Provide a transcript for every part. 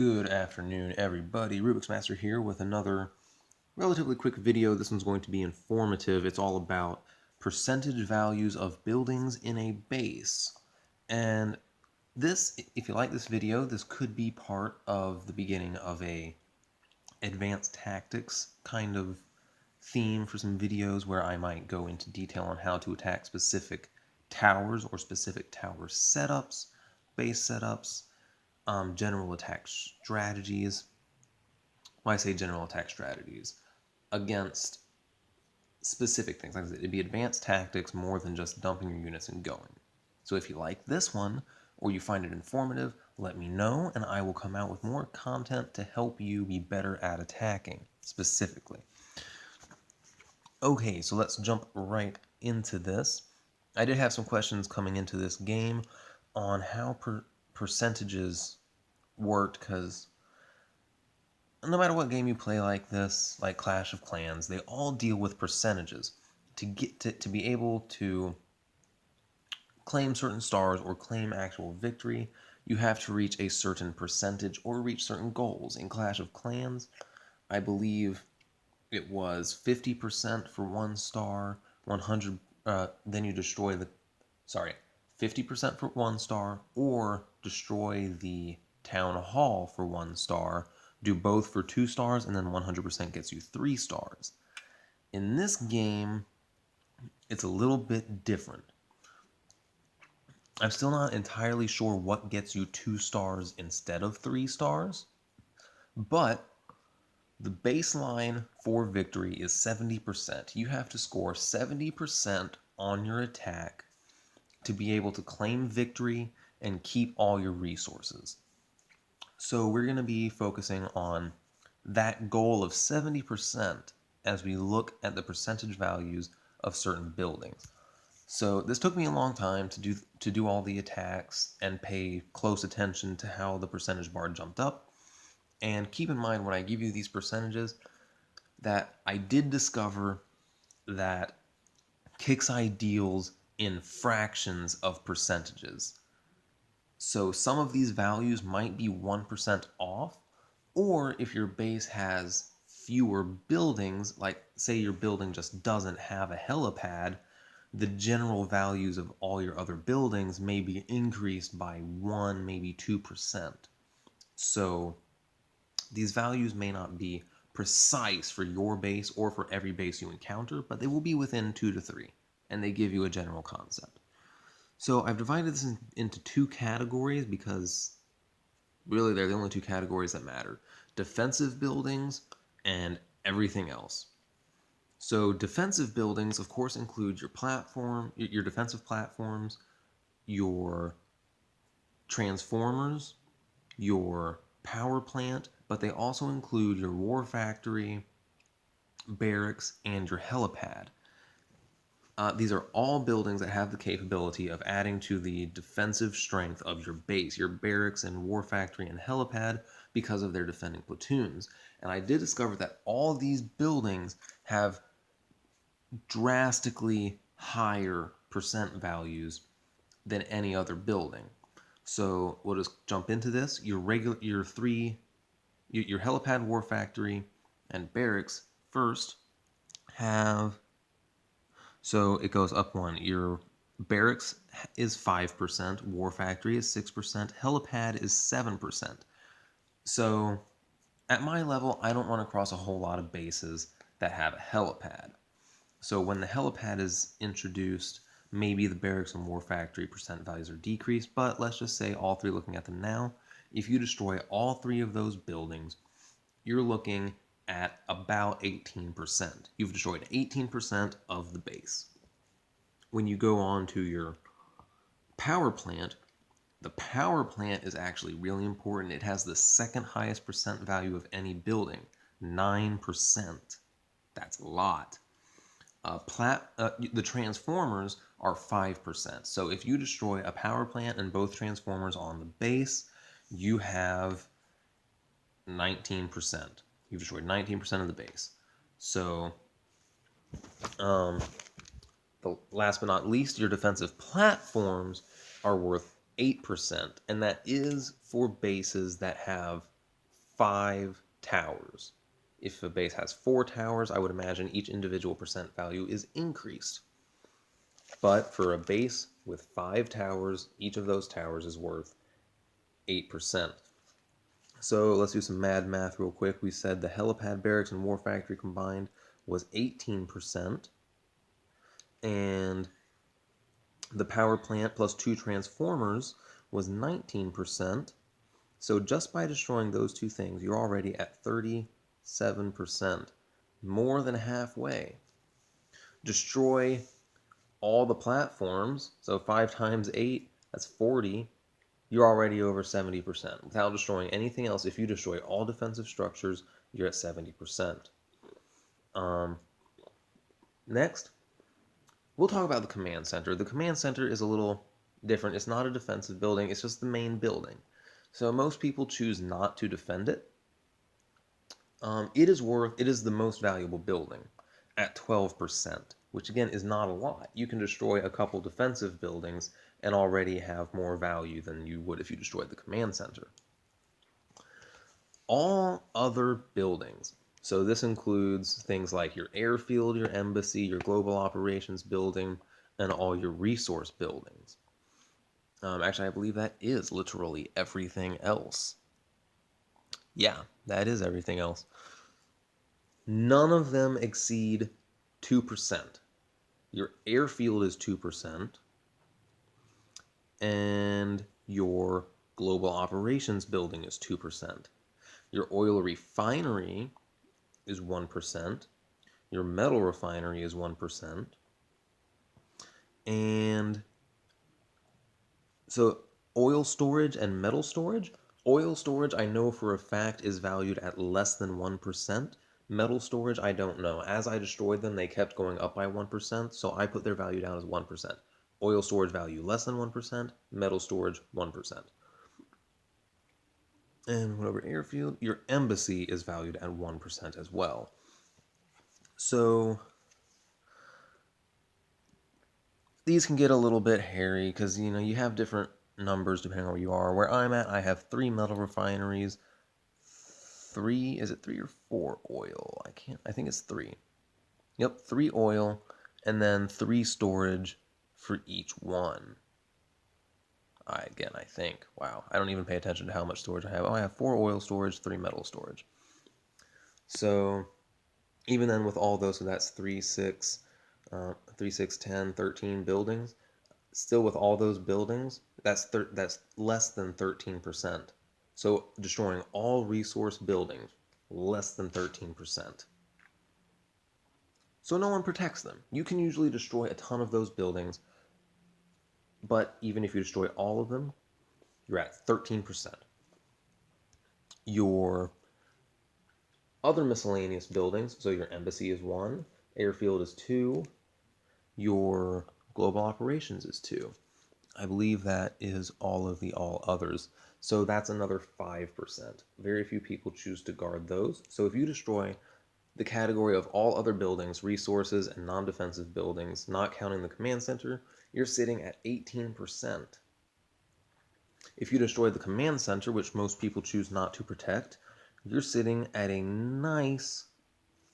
Good afternoon, everybody. Rubik's Master here with another relatively quick video. This one's going to be informative. It's all about percentage values of buildings in a base. And this, if you like this video, this could be part of the beginning of a advanced tactics kind of theme for some videos where I might go into detail on how to attack specific towers or specific tower setups, base setups, general attack strategies. When I say general attack strategies, against specific things. Like I said, it'd be advanced tactics more than just dumping your units and going. So if you like this one, or you find it informative, let me know, and I will come out with more content to help you be better at attacking, specifically. Okay, so let's jump right into this. I did have some questions coming into this game on how percentages worked, because no matter what game you play like this, like Clash of Clans, they all deal with percentages. To be able to claim certain stars or claim actual victory, you have to reach a certain percentage or reach certain goals. In Clash of Clans, I believe it was 50% for 1 star, 100. Then you destroy 50% for 1 star, or destroy the town hall for 1 star. Do both for 2 stars, and then 100% gets you 3 stars. In this game, it's a little bit different. I'm still not entirely sure what gets you 2 stars instead of 3 stars, but the baseline for victory is 70%. You have to score 70% on your attack to be able to claim victory and keep all your resources. So we're going to be focusing on that goal of 70% as we look at the percentage values of certain buildings. So this took me a long time to do all the attacks and pay close attention to how the percentage bar jumped up. And keep in mind when I give you these percentages that I did discover that KIXEYE deals in fractions of percentages. So some of these values might be 1% off, or if your base has fewer buildings, like say your building just doesn't have a helipad, the general values of all your other buildings may be increased by 1, maybe 2%. So these values may not be precise for your base or for every base you encounter, but they will be within 2 to 3, and they give you a general concept. So I've divided this into 2 categories because really they're the only 2 categories that matter. Defensive buildings and everything else. So defensive buildings, of course, include your defensive platforms, your transformers, your power plant, but they also include your war factory, barracks, and your helipad. These are all buildings that have the capability of adding to the defensive strength of your base, your barracks and war factory and helipad, because of their defending platoons. And I did discover that all these buildings have drastically higher percent values than any other building. So we'll just jump into this. Your helipad, war factory, and barracks first have. So it goes up 1. Your barracks is 5%, war factory is 6%, helipad is 7%. So at my level, I don't run across a whole lot of bases that have a helipad. So when the helipad is introduced, maybe the barracks and war factory percent values are decreased, but let's just say all 3, looking at them now, if you destroy all 3 of those buildings, you're looking at about 18%. You've destroyed 18% of the base. When you go on to your power plant, the power plant is actually really important. It has the second highest percent value of any building, 9%. That's a lot. The transformers are 5%. So if you destroy a power plant and both transformers on the base, you have 19%. You've destroyed 19% of the base. So, last but not least, your defensive platforms are worth 8%, and that is for bases that have 5 towers. If a base has 4 towers, I would imagine each individual percent value is increased. But for a base with 5 towers, each of those towers is worth 8%. So let's do some mad math real quick. We said the helipad, barracks, and war factory combined was 18%. And the power plant plus 2 transformers was 19%. So just by destroying those two things, you're already at 37%. More than halfway. Destroy all the platforms, so 5 times 8, that's 40. You're already over 70%. Without destroying anything else, if you destroy all defensive structures, you're at 70%. Next, we'll talk about the command center. The command center is a little different. It's not a defensive building, it's just the main building. So most people choose not to defend it. It is the most valuable building at 12%, which again is not a lot. You can destroy a couple defensive buildings and already have more value than you would if you destroyed the command center. All other buildings, so this includes things like your airfield, your embassy, your global operations building, and all your resource buildings. Actually, I believe that is literally everything else. Yeah, that is everything else. None of them exceed 2%. Your airfield is 2%, and your global operations building is 2%. Your oil refinery is 1%. Your metal refinery is 1%. And so oil storage and metal storage. Oil storage, I know for a fact, is valued at less than 1%. Metal storage, I don't know. As I destroyed them, they kept going up by 1%, so I put their value down as 1%. Oil storage value less than 1%, metal storage 1%. And whatever airfield, your embassy is valued at 1% as well. So these can get a little bit hairy because you have different numbers depending on where you are. Where I'm at, I have 3 metal refineries. 3, is it 3 or 4 oil? I think it's 3. Yep, 3 oil, and then 3 storage for each one. I think. Wow, I don't even pay attention to how much storage I have. Oh, I have 4 oil storage, 3 metal storage. So even then with all those, so that's 3, 6, 10, 13 buildings. Still with all those buildings, that's less than 13%. So destroying all resource buildings, less than 13%. So no one protects them. You can usually destroy a ton of those buildings, but even if you destroy all of them, you're at 13%. Your other miscellaneous buildings, so your embassy is 1, airfield is 2, your global operations is 2. I believe that is all of the all others. So that's another 5%. Very few people choose to guard those. So if you destroy the category of all other buildings, resources, and non-defensive buildings, not counting the command center, you're sitting at 18%. If you destroy the command center, which most people choose not to protect, you're sitting at a nice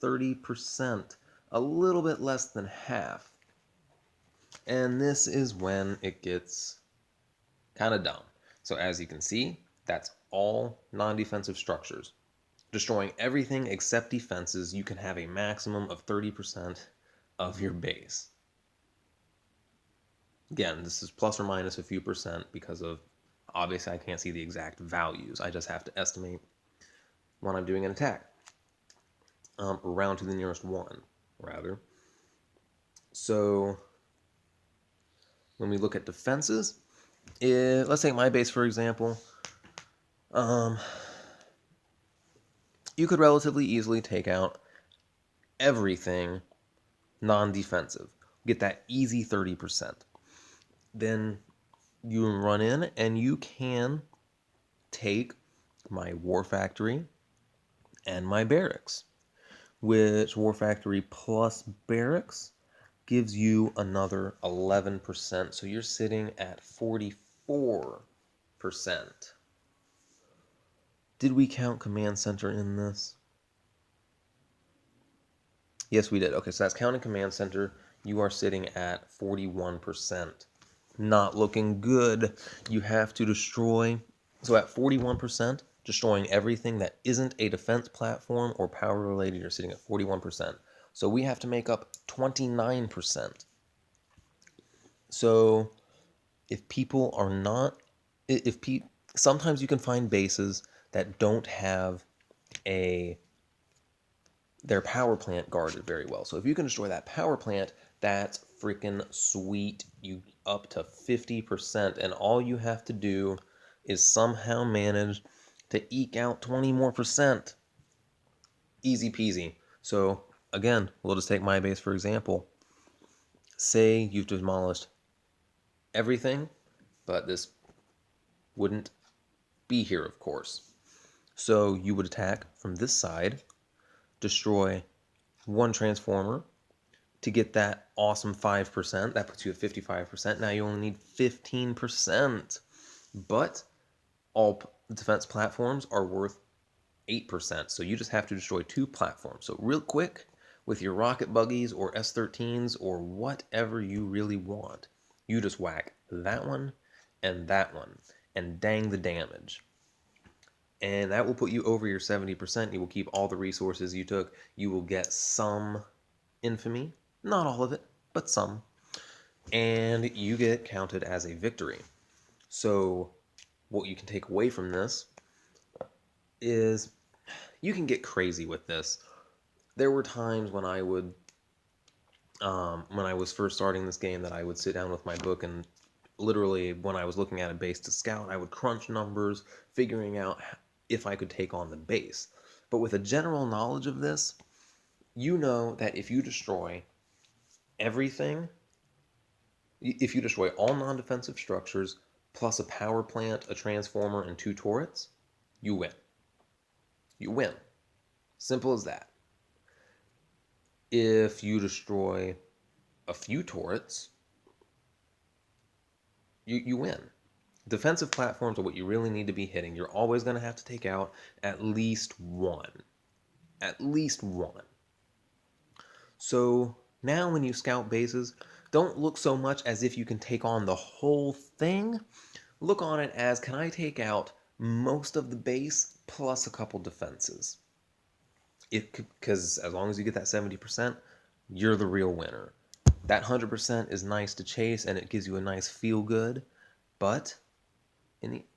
30%, a little bit less than half. And this is when it gets kind of dumb. So as you can see, that's all non-defensive structures. Destroying everything except defenses, you can have a maximum of 30% of your base. Again, this is plus or minus a few percent because of, obviously I can't see the exact values. I just have to estimate when I'm doing an attack. Round to the nearest 1, rather. So when we look at defenses, let's take my base for example. You could relatively easily take out everything non-defensive. Get that easy 30%. Then you run in and you can take my war factory and my barracks, which war factory plus barracks gives you another 11%. So you're sitting at 44%. Did we count command center in this? Yes, we did. Okay, so that's counting command center. You are sitting at 41%. Not looking good. You have to destroy. So at 41%, destroying everything that isn't a defense platform or power related, you're sitting at 41%. So we have to make up 29%. So if people are not, if pe sometimes you can find bases that don't have a their power plant guarded very well. So if you can destroy that power plant, that's freaking sweet. You up to 50%, and all you have to do is somehow manage to eke out 20 more percent. Easy peasy. So again, we'll just take my base for example. Say you've demolished everything, but this wouldn't be here, of course. So you would attack from this side, destroy one transformer to get that awesome 5%. That puts you at 55%. Now you only need 15%. But all defense platforms are worth 8%. So you just have to destroy 2 platforms. So real quick, with your rocket buggies or S13s or whatever you really want, you just whack that one, and dang the damage. And that will put you over your 70%. You will keep all the resources you took. You will get some infamy. Not all of it, but some. And you get counted as a victory. So what you can take away from this is you can get crazy with this. There were times when I would, when I was first starting this game, that I would sit down with my book and literally when I was looking at a base to scout, I would crunch numbers, figuring out if I could take on the base. But with a general knowledge of this, you know that if you destroy everything, if you destroy all non-defensive structures, plus a power plant, a transformer, and 2 turrets, you win. You win. Simple as that. If you destroy a few turrets, you win. Defensive platforms are what you really need to be hitting. You're always going to have to take out at least one. At least one. So now when you scout bases, don't look so much as if you can take on the whole thing. Look on it as, can I take out most of the base plus a couple defenses? Because as long as you get that 70%, you're the real winner. That 100% is nice to chase and it gives you a nice feel good, but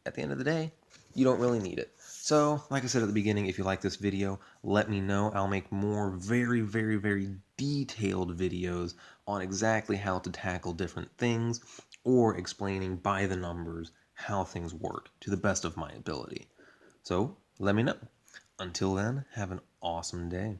at the end of the day, you don't really need it. So, like I said at the beginning, if you like this video, let me know. I'll make more very, very, very detailed videos on exactly how to tackle different things or explaining by the numbers how things work to the best of my ability. So, let me know. Until then, have an awesome day.